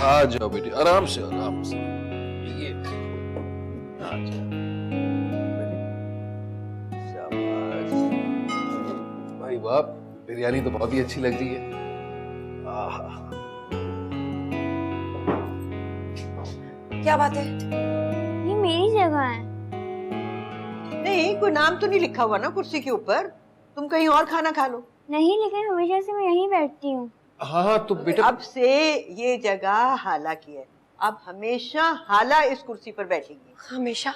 आ जाओ बेटी, आराम से आराम से। ये आ जाओ शाबाश। भाई बाप, बिरयानी तो बहुत ही अच्छी लग रही है। आहा। क्या बात है? ये मेरी जगह है। नहीं, कोई नाम तो नहीं लिखा हुआ ना कुर्सी के ऊपर। तुम कहीं और खाना खा लो। नहीं, लेकिन हमेशा से मैं यहीं बैठती हूँ। हाँ हाँ, तो बेटा अब से ये जगह हाला की है। अब हमेशा हाला इस कुर्सी पर बैठेगी। हमेशा?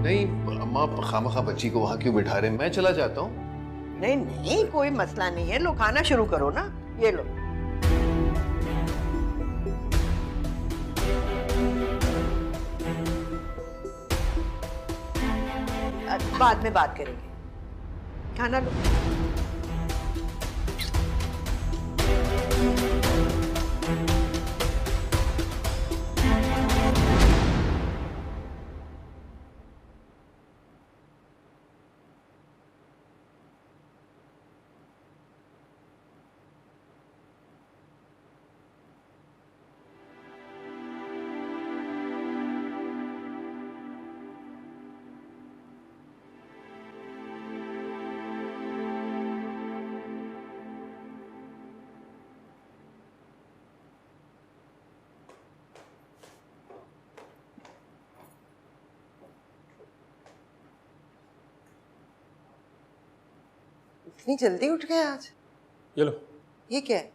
नहीं अम्मा, खामखा बच्ची को वहां क्यों बिठा रहे हैं? मैं चला जाता हूँ। नहीं नहीं, कोई मसला नहीं है। लो खाना शुरू करो ना। ये लो। बाद में बात करेंगे। खाना लो। इतनी जल्दी उठ गए आज? ये लो। ये क्या है?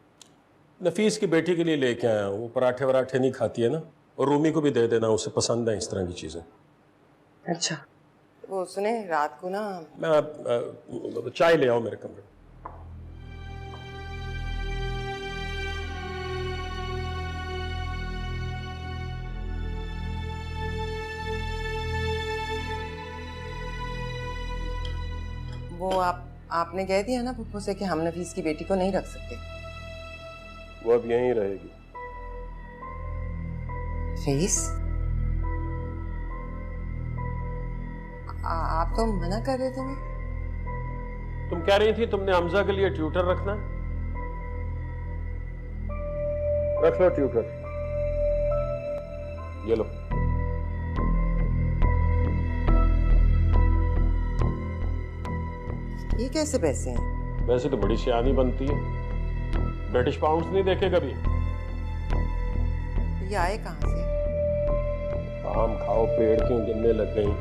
नफीस की बेटी के लिए लेके आया हूँ। वो पराठे वराठे नहीं खाती है ना, और रूमी को भी दे देना, उसे पसंद है इस तरह की चीजें। अच्छा, वो सुने रात को ना मैं चाय ले आओ मेरे कमरे में। वो आपने कह दिया ना पप्पू से कि हम नफीस की बेटी को नहीं रख सकते। वो अब यहीं रहेगी। फीस? आप तो मना कर रहे थे। तुम कह रही थी तुमने हमजा के लिए ट्यूटर रखना है। रख लो ट्यूटर, ये लो। ये कैसे पैसे हैं? वैसे तो बड़ी सियानी बनती है। ब्रिटिश पाउंड्स नहीं देखे कभी? ये आए कहाँ से? आम खाओ, पेड़ क्यों गिरने लग गई?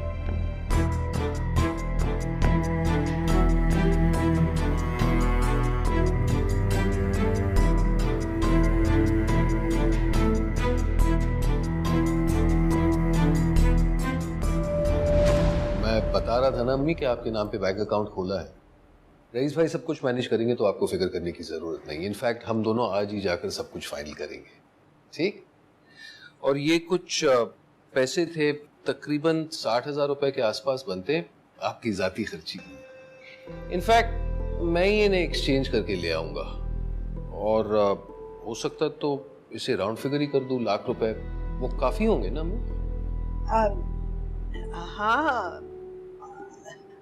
मैं बता रहा था ना अम्मी कि आपके नाम पे बैंक अकाउंट खोला है। रईस भाई सब कुछ मैनेज करेंगे, तो आपको फिक्र करने की जरूरत नहीं। इनफैक्ट हम दोनों आज ही जाकर सब कुछ फाइनल करेंगे, ठीक? और ये कुछ पैसे थे, तकरीबन 60,000 रुपए के आसपास बनते, आपकी जाती खर्ची। इनफैक्ट मैं ही इन्हें एक्सचेंज करके ले आऊंगा, और हो सकता तो इसे राउंड फिगर ही कर दूं, लाख रुपए। वो काफी होंगे ना अम्मी? हाँ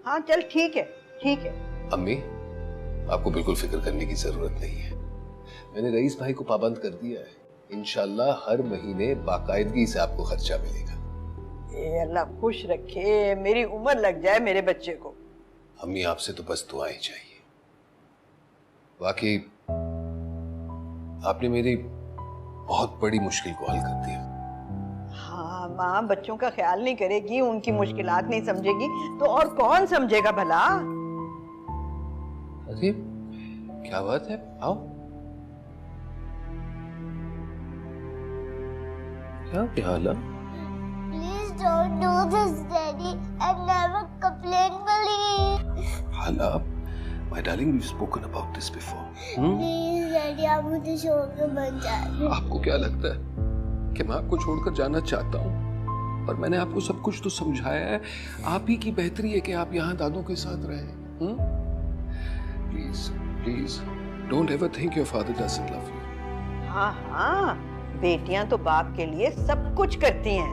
हाँ, चल ठीक है, ठीक है। अम्मी, आपको बिल्कुल फिक्र करने की जरूरत नहीं है। मैंने रईस भाई को पाबंद कर दिया है। इंशाल्लाह हर महीने बाकायदगी से आपको खर्चा मिलेगा। ये अल्लाह खुश रखे, मेरी उम्र लग जाए मेरे बच्चे को। अम्मी, आपसे तो बस दुआएं चाहिए। बाकी आपने मेरी बहुत बड़ी मुश्किल को हल कर दिया। हाँ, माँ बच्चों का ख्याल नहीं करेगी, उनकी मुश्किलात नहीं समझेगी, तो और कौन समझेगा भला? अरे क्या बात है, आओ। क्या हाल है? Please don't do this, Daddy, and never complain, please. हाला, my darling, we've spoken about this before. Please, Daddy, आप मुझे छोड़ के मत जाइए। आपको क्या लगता है कि मैं आपको छोड़कर जाना चाहता हूँ? और मैंने आपको सब कुछ तो समझाया है। आप ही की बेहतरी है कि आप यहाँ दादू के साथ रहें। Please please don't ever think your father doesn't love you. हाँ हाँ, बेटियां तो बाप के लिए सब कुछ करती हैं।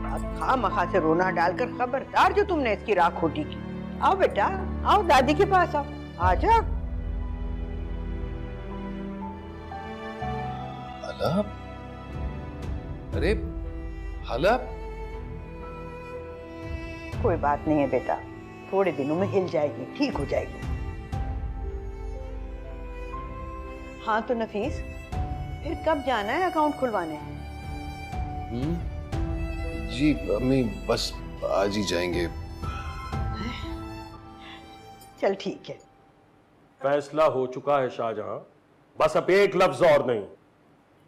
खामखा से रोना डालकर खबरदार जो तुमने इसकी राख खोटी की। आओ बेटा, आओ दादी के पास आओ, आजा। हाला, अरे हाला, कोई बात नहीं है बेटा, थोड़े दिनों में हिल जाएगी, ठीक हो जाएगी। हाँ तो नफीस, फिर कब जाना है अकाउंट खुलवाने? जी अम्मी, बस आज ही जाएंगे। चल ठीक है। फैसला हो चुका है शाहजहां, बस अब एक लफ्ज और नहीं।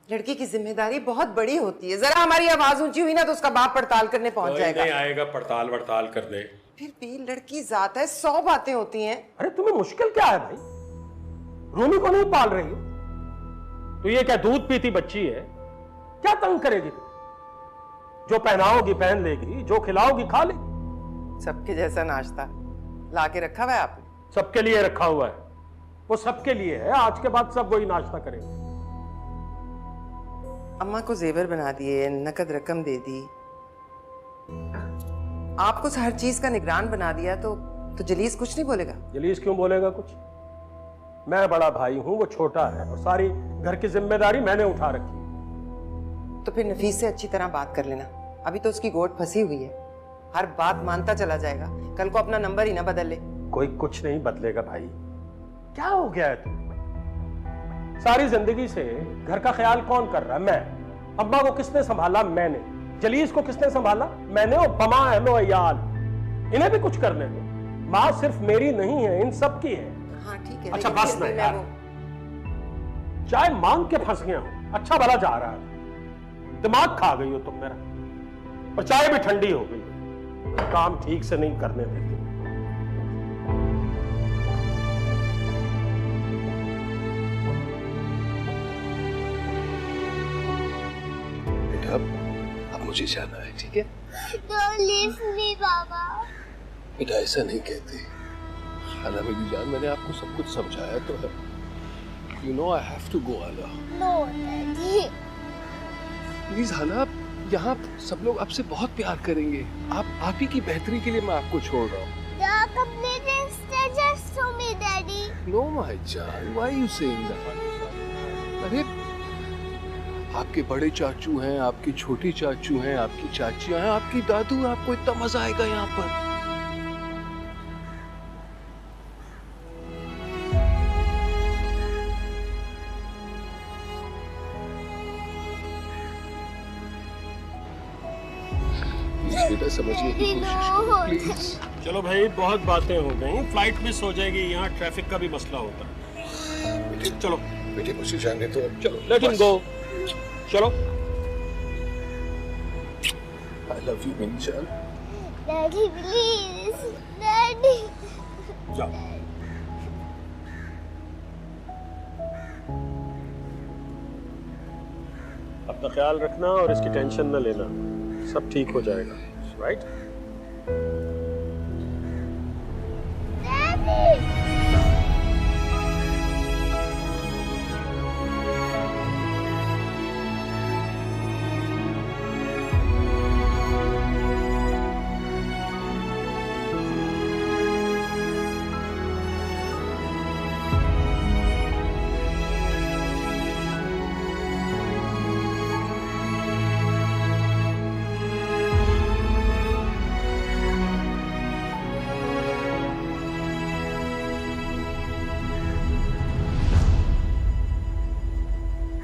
लड़की की जिम्मेदारी बहुत बड़ी होती है, जरा हमारी आवाज ऊंची हुई ना तो उसका बाप पड़ताल करने पहुंच जाएगा। नहीं आएगा पड़ताल वड़ताल करने। फिर भी लड़की जात है, 100 बातें होती हैं। अरे तुम्हें मुश्किल क्या है भाई? रूमी को नहीं पाल रही हो तो ये क्या दूध पीती बच्ची है? क्या तंग करेगी तुम? जो पहनाओगी पहन लेगी, जो खिलाओगी खा लेगी। सबके जैसा नाश्ता ला के रखा हुआ है आपने? सबके लिए रखा हुआ है, वो सबके लिए है। आज के बाद सब वही नाश्ता करेंगे। अम्मा को जेवर बना दिए, नकद रकम दे दी, आपको हर चीज का निगरान बना दिया, तो जलीस कुछ नहीं बोलेगा? जलीस क्यों बोलेगा कुछ? मैं बड़ा भाई हूं, वो छोटा है, और सारी घर की जिम्मेदारी मैंने उठा रखी है। तो फिर नफीस से अच्छी तरह बात कर लेना, अभी तो उसकी गोद फंसी हुई है, हर बात मानता चला जाएगा, कल को अपना नंबर ही ना बदल ले। कोई कुछ नहीं बदलेगा भाई। क्या हो गया है तुम? सारी जिंदगी से घर का ख्याल कौन कर रहा है? मैं। अम्मा को किसने संभाला? मैंने। जलीस को किसने संभाला? मैंने। और बमा अहलो अयाल, इन्हें भी कुछ करने दो। माँ सिर्फ मेरी नहीं है, इन सब की है। हाँ ठीक है। अच्छा बस नहीं यार, चाय मांग के फंस गया हूं, अच्छा भला जा रहा है। दिमाग खा गई हो तुम मेरा, और चाय भी ठंडी हो गई। काम ठीक से नहीं करने देती। अब मुझे जाना है, ठीक है? Don't leave me, Baba. बेटा ऐसा नहीं कहते। हाला मेरी जान, मैंने आपको सब कुछ समझाया तो है। You know I have to go, हाला। No, Daddy. प्लीज हाला, यहाँ सब लोग आपसे बहुत प्यार करेंगे। आप ही की बेहतरी के लिए मैं आपको छोड़ रहा हूँ। The complaint is just to me, Daddy. No, my child, why you saying that? अरे आपके बड़े चाचू हैं, आपके छोटे चाचू हैं, आपकी चाचियां हैं, आपकी दादू, आपको इतना मजा आएगा यहाँ पर। बेटा समझने की कोशिश प्लीज। चलो भाई, बहुत बातें हो गई, फ्लाइट मिस हो जाएगी, यहाँ ट्रैफिक का भी मसला होता है। चलो बेटे मुझे जाने तो चलो, लेट हिम गो। चलो। I love you मेरी जान। Daddy, please. Daddy. जाओ। अपना ख्याल रखना और इसकी टेंशन न लेना, सब ठीक हो जाएगा, राइट? Daddy.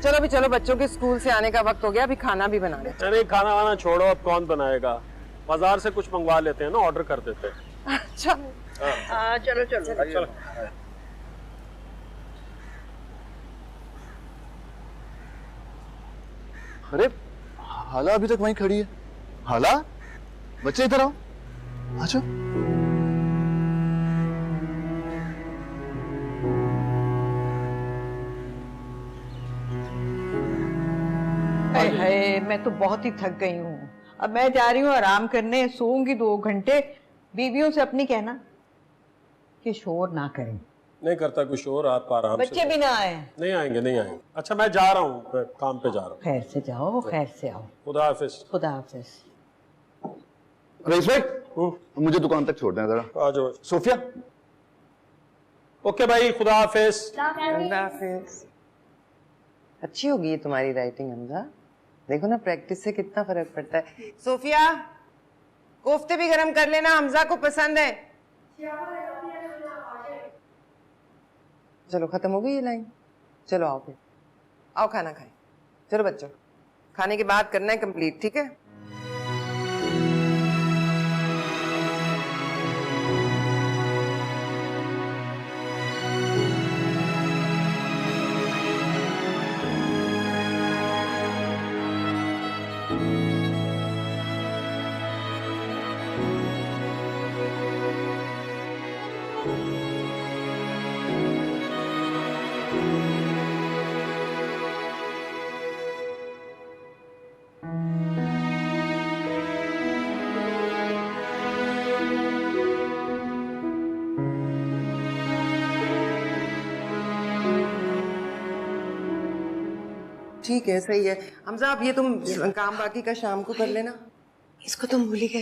चलो अभी चलो, बच्चों के स्कूल से आने का वक्त हो गया, अभी खाना भी बना लेते अरे खाना वाना छोड़ो, अब कौन बनाएगा? बाजार से कुछ मंगवा लेते हैं ना, ऑर्डर कर देते हैं। हैं। अच्छा हाँ चलो चलो चलो। अरे हाला अभी तक वहीं खड़ी है। हाला, बच्चे इधर आओ, आजा। हाय, मैं तो बहुत ही थक गई हूँ। अब मैं जा रही हूँ आराम करने, सोऊंगी 2 घंटे। बीवियों से अपनी कहना कि शोर ना करें। नहीं करता कुछ और, आप आराम से। बच्चे भी ना आए। नहीं आएंगे, नहीं आएंगे। अच्छा मैं जा रहा हूँ, मैं काम पे जा रहा हूँ। खैर से जाओ, खैर से आओ। खुदा हाफिज। खुदा हाफिज। रईस भाई मुझे दुकान तक छोड़ दें जरा। आ जाओ। सोफिया। ओके भाई, खुदा हाफिज। अल्लाह हाफिज। अच्छी होगी ये तुम्हारी राइटिंग हमजा, देखो ना प्रैक्टिस से कितना फर्क पड़ता है। सोफिया कोफ्ते भी गरम कर लेना, हमजा को पसंद है। चलो खत्म हो गई ये लाइन, चलो आओ फिर, आओ खाना खाएं। चलो बच्चों, खाने के बाद करना है कंप्लीट, ठीक है? ठीक है, सही है। हमजा अब ये तुम काम बाकी का शाम को कर लेना, इसको तुम भूल ही गए।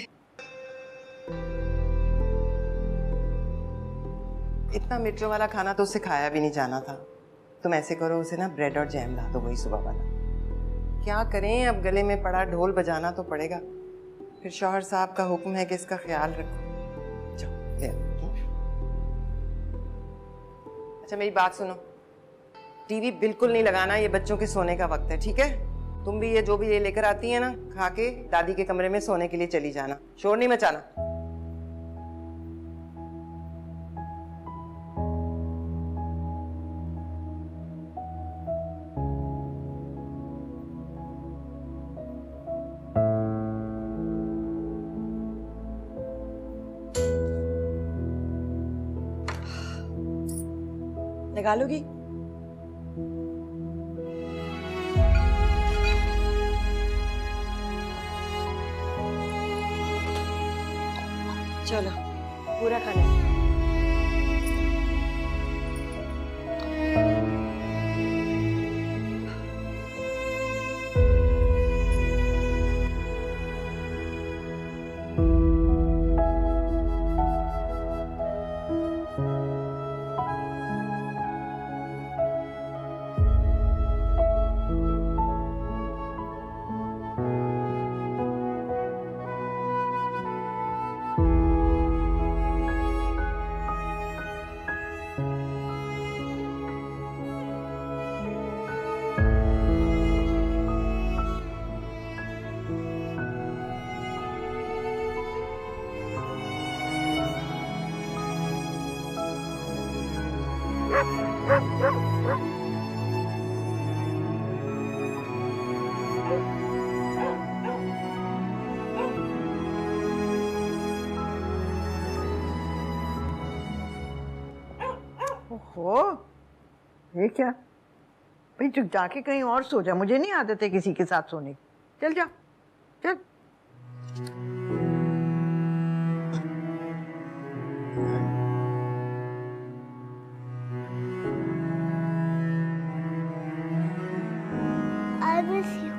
इतना मिर्चों वाला खाना तो उससे खाया भी नहीं जाना था। तुम ऐसे करो, उसे ना ब्रेड और जैम ला दो, वही सुबह वाला। क्या करें, अब गले में पड़ा ढोल बजाना तो पड़ेगा। फिर शौहर साहब का हुक्म है कि इसका ख्याल रखो। जाओ ले आओ। अच्छा मेरी बात सुनो, टीवी बिल्कुल नहीं लगाना, ये बच्चों के सोने का वक्त है, ठीक है? तुम भी जो भी ये लेकर आती है ना, खा के दादी के कमरे में सोने के लिए चली जाना, शोर नहीं मचाना। लगा लोगी? चलो पूरा खाना। ओहो, ये क्या भाई, तू जाके कहीं और सो जा, मुझे नहीं आदत है किसी के साथ सोने की। चल जा, चल। I miss you.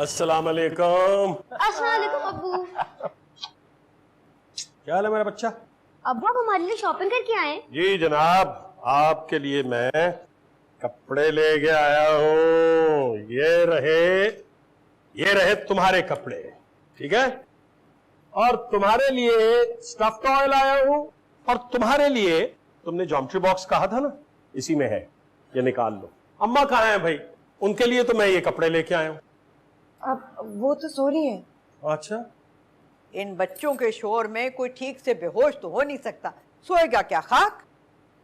अस्सलाम वालेकुम। अस्सलाम वालेकुम अब्बू। क्या हाल है मेरा बच्चा? अब्बू आप हमारे लिए शॉपिंग करके आए? जी जनाब, आपके लिए मैं कपड़े लेके आया हूँ। ये रहे तुम्हारे कपड़े, ठीक है? और तुम्हारे लिए स्टफ टॉय लाया हूँ, और तुम्हारे लिए तुमने ज्योमेट्री बॉक्स कहा था ना, इसी में है, ये निकाल लो। अम्मा कहाँ है भाई? उनके लिए तो मैं ये कपड़े लेके आया हूँ। अब वो तो सो रही है। अच्छा, इन बच्चों के शोर में कोई ठीक से बेहोश तो हो नहीं सकता, सोएगा क्या खाक?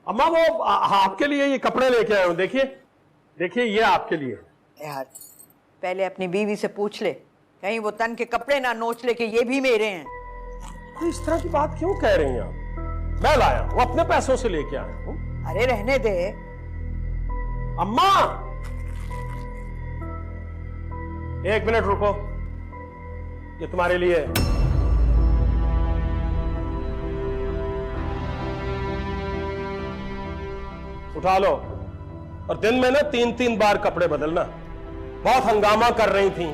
अम्मा वो आपके लिए ये कपड़े लेके आया हूँ, देखिए देखिए, ये आपके लिए। यार पहले अपनी बीवी से पूछ ले, कहीं वो तन के कपड़े ना नोच ले कि ये भी मेरे हैं। तो इस तरह की बात क्यों कह रही हैं आप? मैं लाया हूँ, अपने पैसों से लेके आया हूँ। अरे रहने दे। अम्मा एक मिनट रुको, ये तुम्हारे लिए है। उठा लो, और दिन में ना 3-3 बार कपड़े बदलना। बहुत हंगामा कर रही थी,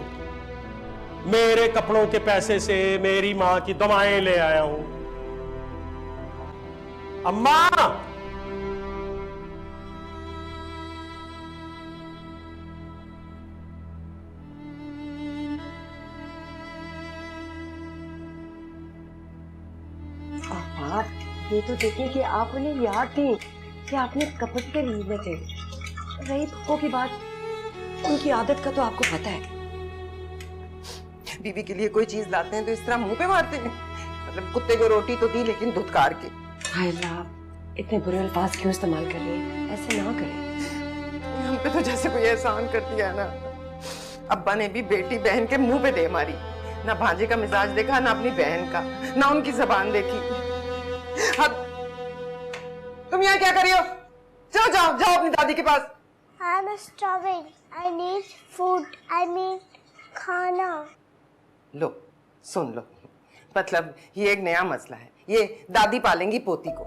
मेरे कपड़ों के पैसे से मेरी मां की दवाएं ले आया हूं। अम्मा आप ये तो देखिए कि आप उन्हें याद थी कि आपने कपड़े खरीदने थे। रही पप्पो की बात, उनकी आदत का तो आपको पता है। बीवी के लिए कोई चीज लाते हैं तो इस तरह मुंह पे मारते हैं। मतलब कुत्ते को रोटी तो दी, लेकिन धुतकार के। हाय अल्लाह, इतने बुरे अल्फाज क्यों इस्तेमाल कर रही हैं? ऐसे ना करें। हम पे तो जैसे कोई एहसान कर दिया है ना। अब्बा ने भी बेटी बहन के मुंह पे दे मारी। ना भांजे का मिजाज देखा, ना अपनी बहन का, ना उनकी जबान देखी। अब तुम यहाँ क्या कर रही हो? चलो जाओ जाओ अपनी दादी के पास। I'm starving. I need food. I need खाना। लो सुन लो, मतलब ये एक नया मसला है। ये दादी पालेंगी पोती को,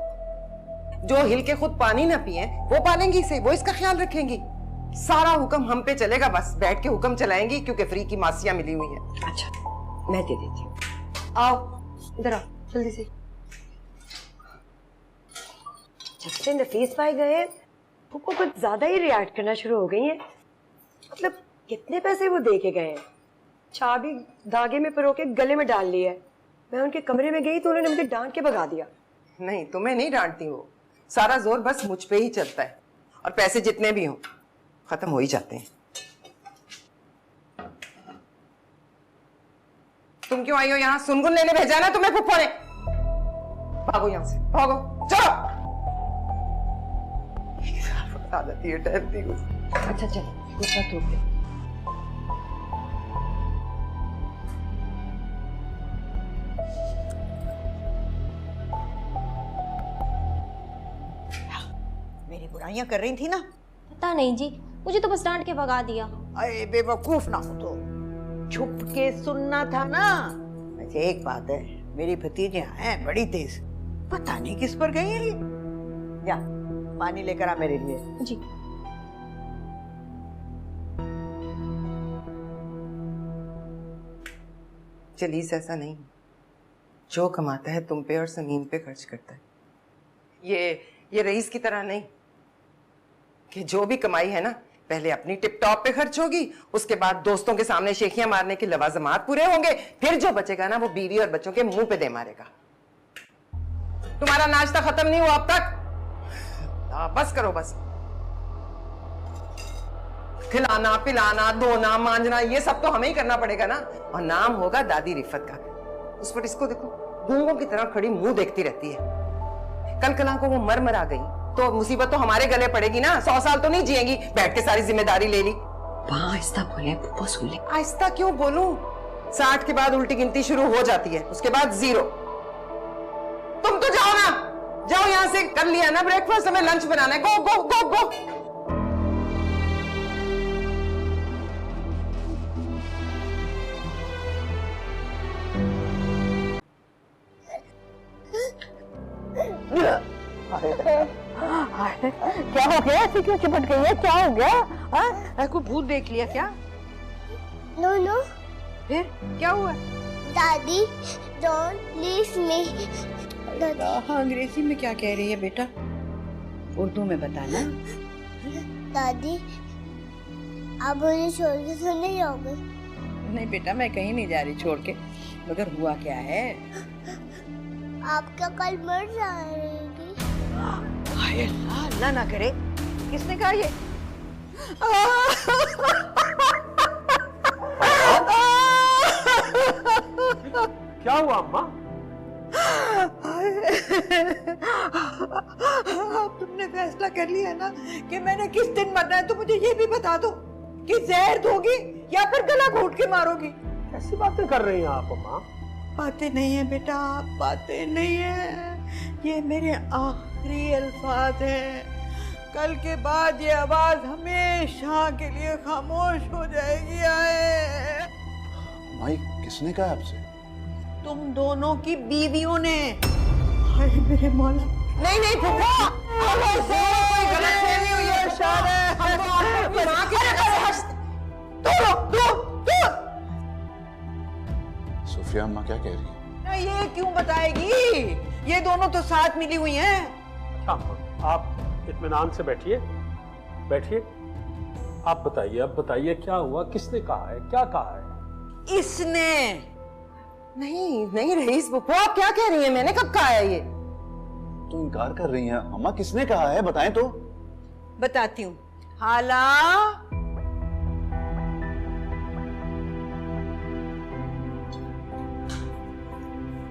जो हिल के खुद पानी ना पिए वो पालेंगी इसे, वो इसका ख्याल रखेंगी। सारा हुक्म हम पे चलेगा, बस बैठ के हुक्म चलाएंगी, क्योंकि फ्री की मासियां मिली हुई हैं। अच्छा मैं दे देती हूँ। आओ इधर आओ जल्दी से। जब से नफीस भाई गए वो कुछ ज्यादा ही रिएक्ट करना शुरू हो गई हैं। मतलब कितने पैसे वो दे के गए हैं? चाबी धागे में पिरो के गले में डाल ली है। मैं उनके कमरे में गई तो उन्होंने मुझे डांट के भगा दिया। नहीं, तुम्हें नहीं डांटती, वो सारा जोर बस मुझ पे ही चलता है, और पैसे जितने भी हों खत्म हो ही जाते हैं। तुम क्यों आई हो यहाँ? सुनगुन लेने भेजा ना तुम्हें फुफ्फो ने। भागो यहाँ से, भागो, चलो। आदत ही ठहरती है। अच्छा चलो दूसरा टूट दे। मेरी बुराइयां कर रही थी ना? पता नहीं जी, मुझे तो बस डांट के भगा दिया। अरे बेवकूफ ना हो तो छुप के सुनना था ना। वैसे एक बात है, मेरी भतीजियां हैं बड़ी तेज, पता नहीं किस पर गई है। जा पानी लेकर आ मेरे लिए। जी चलीस ऐसा नहीं, जो कमाता है तुम पे और समीम पे खर्च करता है। ये रईस की तरह नहीं कि जो भी कमाई है ना पहले अपनी टिप टॉप पे खर्च होगी, उसके बाद दोस्तों के सामने शेखियां मारने के लवाजमात पूरे होंगे, फिर जो बचेगा ना वो बीवी और बच्चों के मुंह पे दे मारेगा। तुम्हारा नाश्ता खत्म नहीं हुआ अब तक? बस करो बस। खिलाना पिलाना धोना मांजना ये सब तो हमें ही करना पड़ेगा ना, और नाम होगा दादी रिफत का। उस पर इसको देखो, गूंगों की तरह खड़ी मुंह देखती रहती है। कल कला को वो मर आ गई तो मुसीबत तो हमारे गले पड़ेगी ना। 100 साल तो नहीं जिएंगी, बैठ के सारी जिम्मेदारी ले ली। आहिस्ता बोले पप्पो, सुन ले। आहिस्ता क्यों बोलूं? 60 के बाद उल्टी गिनती शुरू हो जाती है, उसके बाद 0। तुम तो जाओ ना, जाओ यहां से। कर लिया ना ब्रेकफास्ट, हमें लंच बनाना है। गो गो गो गो। क्या हो गया? ऐसे क्यों चिपट गई है? क्या हो गया? हाँ? कोई भूत देख लिया क्या? No no. फिर क्या हुआ? दादी डोंट लीव मी। हाँ, अंग्रेजी में क्या कह रही है बेटा? उर्दू में बताना। दादी आप मुझे छोड़ के तो नहीं जाओगे? नहीं बेटा, मैं कहीं नहीं जा रही छोड़ के। मगर हुआ क्या है? आप क्या कल मर जाएगी? हाय अल्लाह, अल्लाह ना करे। किसने कहा ये? क्या हुआ अम्मा? अब तुमने फैसला कर लिया ना कि मैंने किस दिन मरना है, तो मुझे ये भी बता दो कि जहर दोगी या फिर गला घोट के मारोगी? कैसी बातें कर रही हैं आप अम्मा? बातें नहीं है बेटा, बातें नहीं है, ये मेरे आखिरी अल्फाज हैं। कल के बाद ये आवाज हमेशा के लिए खामोश हो जाएगी। आए माई, किसने कहा आपसे? तुम दोनों की बीवियों ने। हाय मेरे मौला। नहीं नहीं फूफा, कोई गलतफहमी हुई है। सुफिया अम्मा क्या कह रही है? ना ये क्यों बताएगी? ये दोनों तो साथ मिली हुई हैं। अच्छा अम्मा, आप इत्मीनान से बैठिए, बैठिए। आप बताइए, अब बताइए क्या हुआ, किसने कहा है, क्या कहा है? इसने। नहीं नहीं रईस फूफा, आप क्या कह रही हैं? मैंने कब कहा है ये? तो इनकार कर रही हैं अम्मा, किसने कहा है, बताएं तो। बताती हूँ। हाला,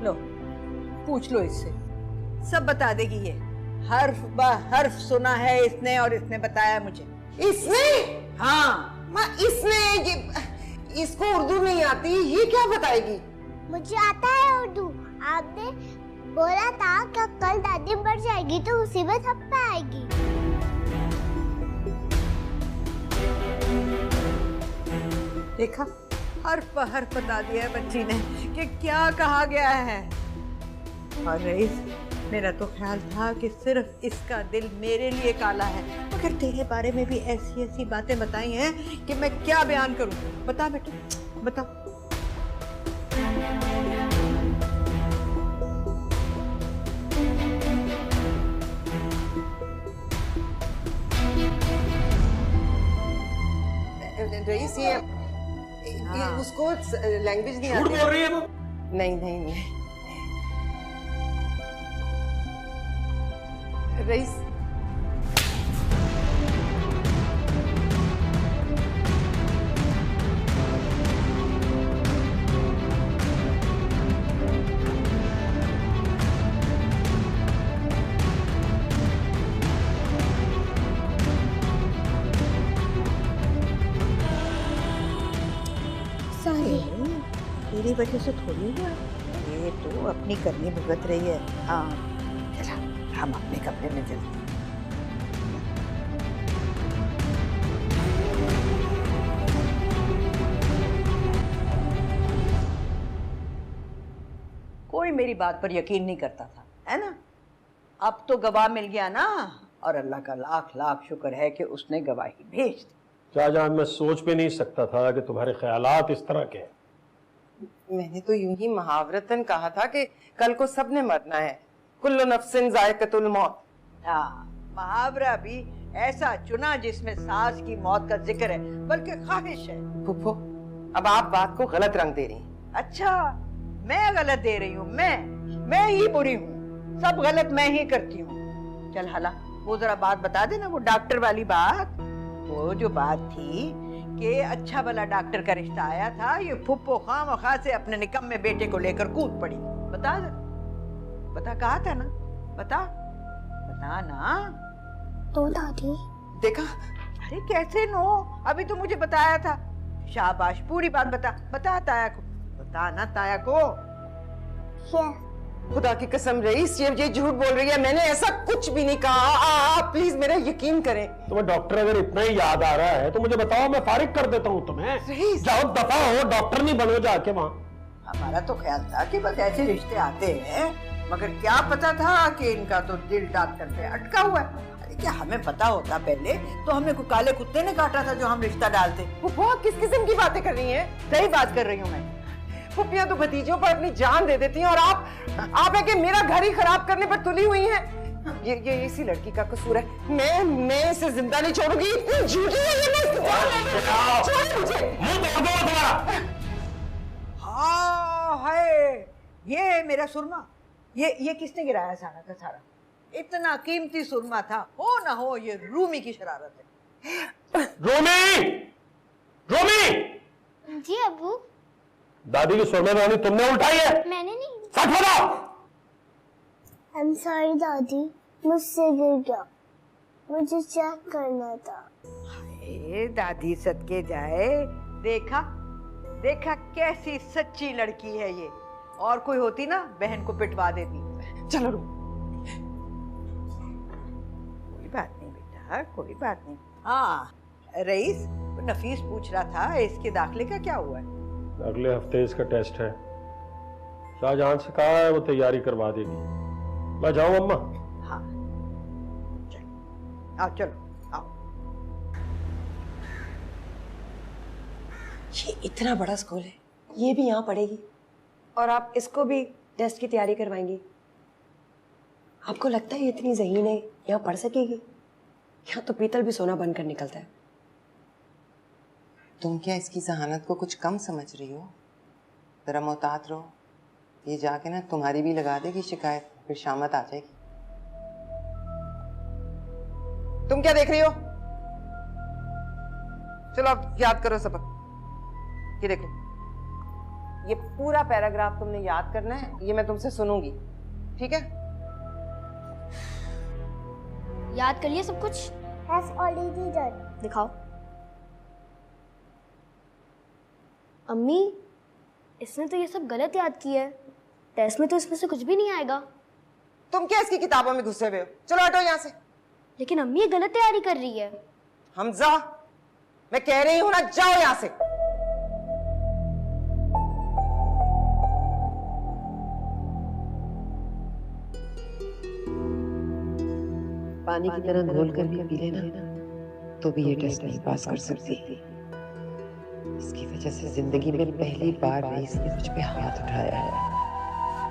लो पूछ लो इससे, सब बता देगी ये। हर्फ ब हर्फ सुना है इसने और इसने बताया मुझे। इसने? हाँ माँ, इसने ये, इसको उर्दू नहीं आती, ये क्या बताएगी? मुझे आता है उर्दू। आपने बोला था कि कल दादी मर जाएगी तो मुसीबत हम पे आएगी। देखा, हर्फ ब हर्फ बता दिया है बच्ची ने कि क्या कहा गया है। और रईस, मेरा तो ख्याल था कि सिर्फ इसका दिल मेरे लिए काला है, मगर तेरे बारे में भी ऐसी ऐसी बातें बताई हैं कि मैं क्या बयान करूं। बता बेटा, बता। रईस, ये उसको लैंग्वेज नहीं आती। झूठ बोल रही है वो। नहीं नहीं नहीं रईस, तेरी वजह से थोड़ी हुआ, ये तो अपनी करनी भुगत रही है। हाँ चला, हम अपने कमरे में चलते हैं। कोई मेरी बात पर यकीन नहीं करता था, है ना? अब तो गवाह मिल गया ना, और अल्लाह का लाख लाख शुक्र है कि उसने गवाही भेज दी। शाहजहां, मैं सोच भी नहीं सकता था कि तुम्हारे ख्यालात इस तरह के हैं। मैंने तो यूं ही मुहावरतन कहा था कि कल को सबने मरना है, कुल्लु नफ्सिन जायकतुल मौत। हाँ, मुहावरा भी ऐसा चुना जिसमें सास की मौत का जिक्र है, बल्कि ख्वाहिश है। फूफो, अब आप बात को गलत रंग दे रही हैं। अच्छा, मैं गलत दे रही हूँ? मैं ही बुरी हूँ, सब गलत मैं ही करती हूँ। चल हाला, वो जरा बात बता देना, वो डॉक्टर वाली बात। वो जो बात थी कि अच्छा भला डॉक्टर का रिश्ता आया था, ये फुप्पो खामखा से अपने निकम्मे बेटे को लेकर कूद पड़ी। बता दे, बता, कहा था ना, बता बता ना। तो दादी देखा? अरे कैसे नो, अभी तो मुझे बताया था। शाबाश, पूरी बात बता, बता ताया को, बता ना ताया को। खुदा की कसम रईस, ये झूठ बोल रही है, मैंने ऐसा कुछ भी नहीं कहा। आप प्लीज मेरा यकीन करें। तुम्हें डॉक्टर अगर इतना ही याद आ रहा है तो मुझे बताओ, मैं फारिग कर देता हूँ तुम्हें। जाओ, दफा हो, डॉक्टर नहीं बनो जाके वहाँ। हमारा तो ख्याल था कि बस ऐसे रिश्ते आते हैं, मगर क्या पता था कि इनका तो दिल डॉक्टर पे अटका हुआ है। क्या हमें पता होता पहले तो हमें को काले कुत्ते ने काटा था जो हम रिश्ता डालते। फुप्पो आप किस किस्म की बातें कर रही हैं? सही बात कर रही हूँ मैं। फुप्पियाँ तो भतीजों पर अपनी जान दे देती हैं और आप है कि मेरा घर ही खराब करने पर तुली हुई हैं। ये इसी लड़की का कसूर है। मैं इसे जिंदा नहीं छोड़ूंगी। इतनी झूठी है ये। हाँ है, ये है मेरा सुरमा। ये किसने गिराया सारा का सारा? इतना कीमती सुरमा था, हो ना हो ये रूमी की शरारत है। रोमी! जी अबू। दादी की सुरमे रोनी तुमने उठाई है? मैंने नहीं। सच बताओ। I'm sorry दादी, मुझसे गिर गया, मुझे चेक करना था। हाय दादी सदके जाए, देखा कैसी सच्ची लड़की है ये। और कोई होती ना बहन को पिटवा देती। चलो रो। कोई बात नहीं बेटा, कोई बात नहीं। हाँ रईस, नफीस पूछ रहा था इसके दाखिले का क्या हुआ है? अगले हफ्ते इसका टेस्ट है। शाहजहां से कहा है वो तैयारी करवा देगी। मैं जाऊं अम्मा? हाँ चलो आओ, चलो आओ। ये इतना बड़ा स्कूल है, ये भी यहाँ पढ़ेगी और आप इसको भी टेस्ट की तैयारी करवाएंगी? आपको लगता है ये इतनी ज़हीन है, यहाँ पढ़ सकेगी? यहाँ तो पीतल भी सोना बनकर निकलता है। तुम क्या इसकी जहानत को कुछ कम समझ रही हो? जरा मोहतात रहो, ये जाके ना तुम्हारी भी लगा देगी शिकायत, फिर शामत आ जाएगी। तुम क्या देख रही हो? चलो अब याद करो सबक। ये देखो, ये पूरा पैराग्राफ तुमने याद करना है, ये मैं तुमसे सुनूंगी, ठीक है? याद कर लिया सब कुछ? Has already done. दिखाओ। अम्मी, इसने तो ये सब गलत याद किया है। टेस्ट में तो इसमें से कुछ भी नहीं आएगा। तुम क्या इसकी किताबों में घुसे हुए हो? चलो हटो यहाँ से। लेकिन अम्मी ये गलत तैयारी कर रही है। हमजा, मैं कह रही हूं ना, जाओ यहाँ से। पानी की तरह घोल कर भी पी लेना तो भी ये टेस्ट नहीं पास कर सकती। इसकी वजह से जिंदगी में पहली बार रईस ने मुझ पे हाथ उठाया है।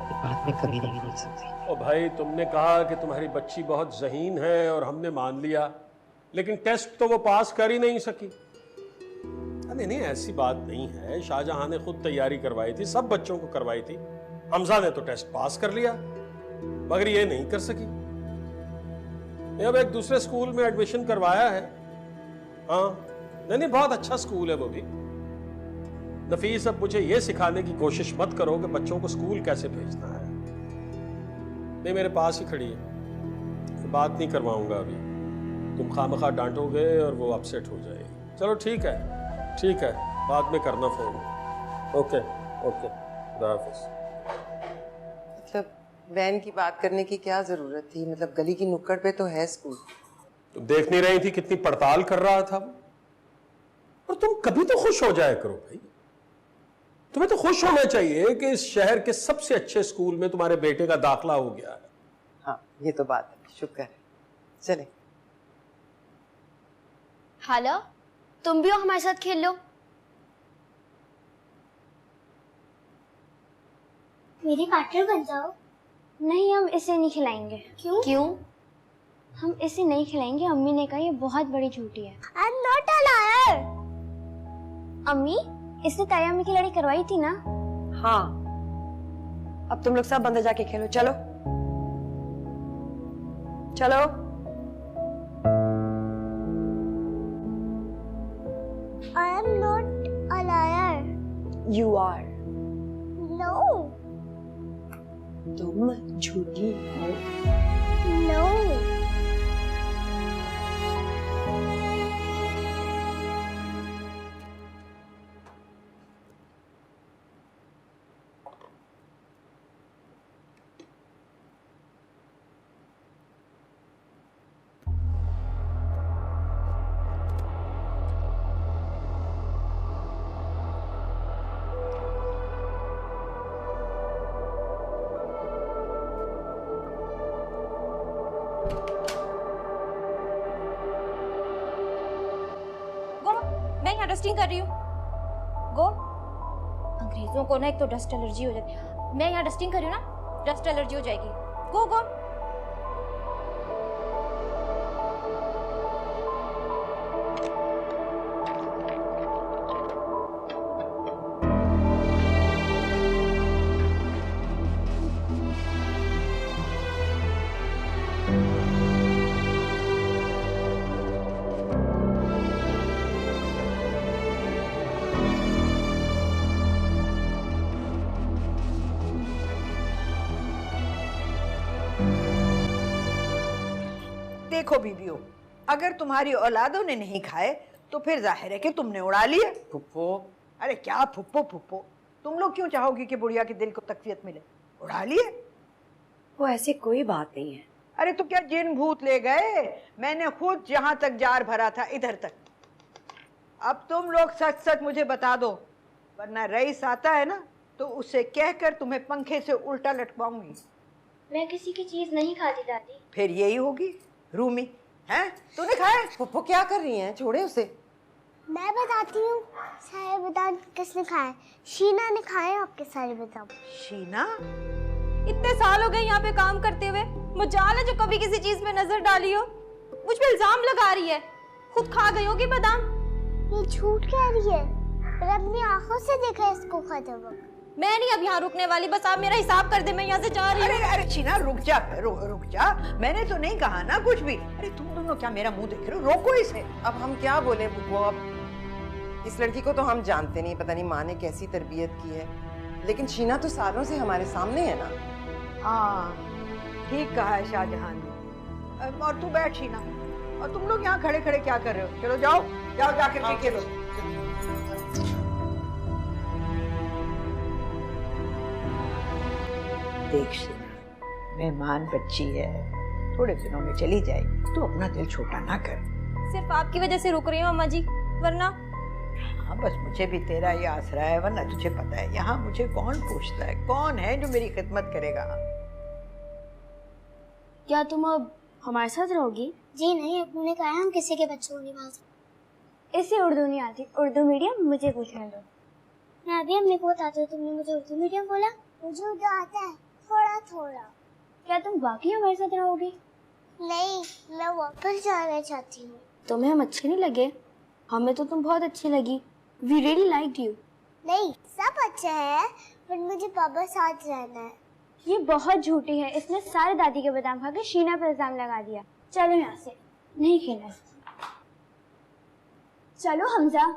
ये बात में कभी नहीं भूल सकती। ओ भाई, तुमने कहा कि तुम्हारी बच्ची बहुत ज़हीन है और हमने मान लिया, लेकिन टेस्ट तो वो पास कर ही नहीं सकी। नहीं, ऐसी बात नहीं है। शाहजहां ने खुद तैयारी करवाई थी, सब बच्चों को करवाई थी। हमजा ने तो टेस्ट पास कर लिया, मगर ये नहीं कर सकी। अब एक दूसरे स्कूल में एडमिशन करवाया है। हाँ नहीं, बहुत अच्छा स्कूल है वो भी। नफीस, अब मुझे ये सिखाने की कोशिश मत करो कि बच्चों को स्कूल कैसे भेजना है। नहीं, मेरे पास ही खड़ी है, बात नहीं करवाऊंगा अभी। तुम खामखा डांटोगे और वो अपसेट हो जाएगी। चलो ठीक है, बाद में करना फोन। ओके, खुदा हाफिज़। मतलब वैन की बात करने की क्या जरूरत थी? मतलब गली की नुक्कड़ पे तो है स्कूल। तुम देख नहीं रही थी कितनी पड़ताल कर रहा था? और तुम कभी तो खुश हो जाया करो भाई। तुम्हें तो खुश होना चाहिए कि इस शहर के सबसे अच्छे स्कूल में तुम्हारे बेटे का दाखला हो गया है। हाँ ये तो बात है, शुक्र है। चले। हाला, तुम भी हो हमारे साथ खेल लो। मेरी पार्टनर बन जाओ। नहीं, हम इसे नहीं खिलाएंगे। क्यों? हम इसे नहीं खिलाएंगे। अम्मी ने कहा ये बहुत बड़ी झूठी है। I'm not a liar. अम्मी, इसने ताया अम्मी की लड़ाई करवाई थी ना? हाँ, अब तुम लोग सब अंदर जाके खेलो। चलो चलो। I am not a liar. You are. No. तुम झूठी हो। No. डस्टिंग कर रही हूँ। गो। अंग्रेजों को ना एक तो डस्ट एलर्जी हो जाती है। मैं यहाँ डस्टिंग कर रही हूँ ना, डस्ट एलर्जी हो जाएगी। गो गो। देखो बीबियों, अगर तुम्हारी औलादों ने नहीं खाए तो फिर जाहिर है कि तुमने उड़ा लिए। फुप्पो, अरे क्या फुप्पो फुप्पो, तुम लोग क्यों चाहोगी कि बुढ़िया के दिल को तकवीयत मिले? उड़ा लिए। वो ऐसी कोई बात नहीं है। अरे तो क्या जिन भूत ले गए? मैंने खुद जहां तक जार भरा था इधर तक। अब तुम लोग सच सच मुझे बता दो, वरना रईस आता है ना तो उसे कहकर तुम्हें पंखे से उल्टा लटकाऊंगी। मैं किसी की चीज नहीं खाती दादी। फिर यही होगी रूमी, हैं? तूने खाया? फुप्पो क्या कर रही हैं? छोड़े उसे। मैं बताती हूँ सारे बादाम किसने खाए। शीना ने खाए आपके सारे बादाम। शीना? इतने साल हो गए यहाँ पे काम करते हुए, मुझाल है जो कभी किसी चीज में नजर डाली हो। मुझ पे इल्जाम लगा रही है, खुद खा गई होगी बादाम। ये झूठ कह रही है, पर अपनी आंखों से देखा इसको खाते वक्त। मैं नहीं अब यहाँ रुकने वाली, बस आप मेरा हिसाब कर दे, मैं यहाँ से जा रही हूँ। अरे अरे शीना रुक जा, रुक जा, मैंने तो नहीं कहा ना कुछ भी। अरे तुम दोनों क्या मेरा मुंह देख रहे हो? रोको इसे। अब हम क्या बोले फुप्पो? अब इस लड़की को तो हम जानते नहीं, पता नहीं माँ ने कैसी तरबियत की है, लेकिन शीना तो सालों से हमारे सामने है ना। हाँ ठीक कहा है शाहजहां ने। और तू बैठ शीना, और तुम लोग यहाँ खड़े खड़े क्या कर रहे हो? चलो जाओ जाओ जाकर के खेलो। देख शीना, मेहमान बच्ची है, थोड़े दिनों में चली जाएगी, तो अपना दिल छोटा ना कर। सिर्फ आपकी वजह से रुक रही हूँ अम्मा जी, वरना। हाँ बस मुझे भी तेरा ही आसरा है, वरना तुझे पता है यहाँ मुझे कौन पूछता है, कौन है जो मेरी खिदमत करेगा? क्या तुम अब हमारे साथ रहोगी? जी नहीं, अपने ने कहा हम किसी के बच्चों को नहीं पाल सकते। इसे उर्दू नहीं आती, उर्दू मीडियम मुझे पूछने दो। मैं अभी अम्मी को बताती हूँ, तुमने मुझे उर्दू मीडियम बोला। मुझे उर्दू आता है थोड़ा थोड़ा। क्या तुम वाकई हमारे साथ रहोगी? नहीं, मैं वापस जाना चाहती हूँ। तुम्हें हम अच्छे नहीं लगे? हमें तो तुम बहुत अच्छी लगी। We really liked you. नहीं, सब अच्छे हैं, पर मुझे पापा साथ रहना है। ये बहुत झूठी है, इसने सारे दादी के बादाम खा के शीना पर इल्जाम लगा दिया। चलो यहाँ से, नहीं खेलना। चलो हमजा।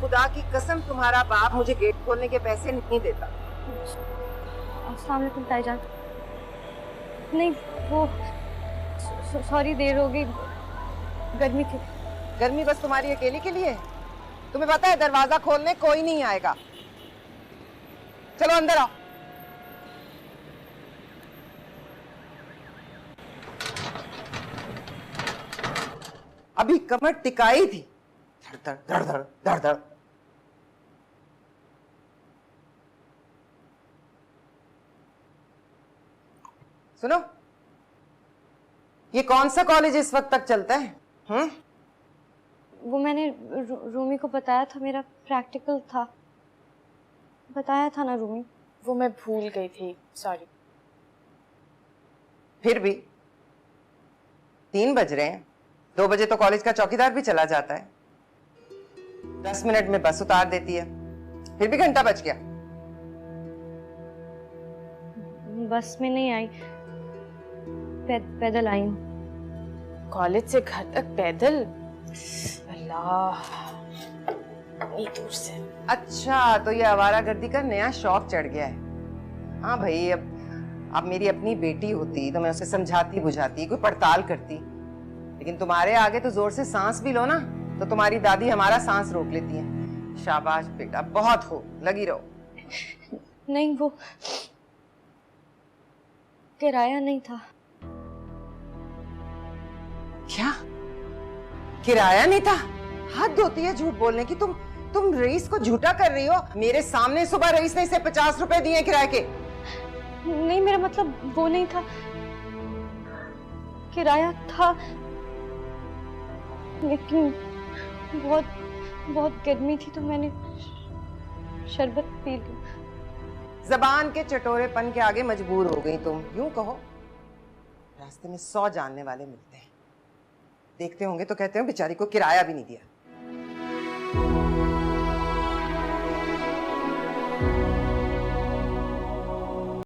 खुदा की कसम तुम्हारा बाप मुझे गेट खोलने के पैसे नहीं देता। अस्सलाम वालेकुम ताईजान। नहीं वो सॉरी देर हो गई, गर्मी थी। गर्मी बस तुम्हारी अकेली के लिए? तुम्हें पता है दरवाजा खोलने कोई नहीं आएगा। चलो अंदर आओ। अभी कमर टिकाई थी, धड़ धड़ धड़ धड़ धड़। सुनो, ये कौन सा कॉलेज इस वक्त तक चलता है? वो मैंने रूमी को बताया था, मेरा प्रैक्टिकल था। बताया था ना रूमी? वो मैं भूल गई थी, सॉरी। फिर भी 3 बज रहे हैं, 2 बजे तो कॉलेज का चौकीदार भी चला जाता है। 10 मिनट में बस उतार देती है, फिर भी घंटा बच गया। बस में नहीं आई, पैदल आई हूँ। कॉलेज से घर तक पैदल? अल्लाह, इतनी दूर से। अच्छा, तो ये आवारागर्दी का नया शौक चढ़ गया है। हाँ भाई, अब मेरी अपनी बेटी होती तो मैं उसे समझाती बुझाती, कोई पड़ताल करती, लेकिन तुम्हारे आगे तो जोर से सांस भी लो ना तो तुम्हारी दादी हमारा सांस रोक लेती है। शाबाश बेटा, बहुत हो, लगी रहो। नहीं, वो किराया नहीं था। क्या किराया नहीं था? हद होती है झूठ बोलने की। तुम रईस को झूठा कर रही हो। मेरे सामने सुबह रईस ने इसे 50 रुपए दिए किराए के। नहीं, मेरा मतलब वो नहीं था, किराया था, लेकिन बहुत बहुत गर्मी थी तो मैंने शरबत पी ली। जबान के चटोरेपन के आगे मजबूर हो गई तुम। यूं कहो, रास्ते में 100 जानने वाले मिलते हैं, देखते होंगे तो कहते हो बेचारी को किराया भी नहीं दिया।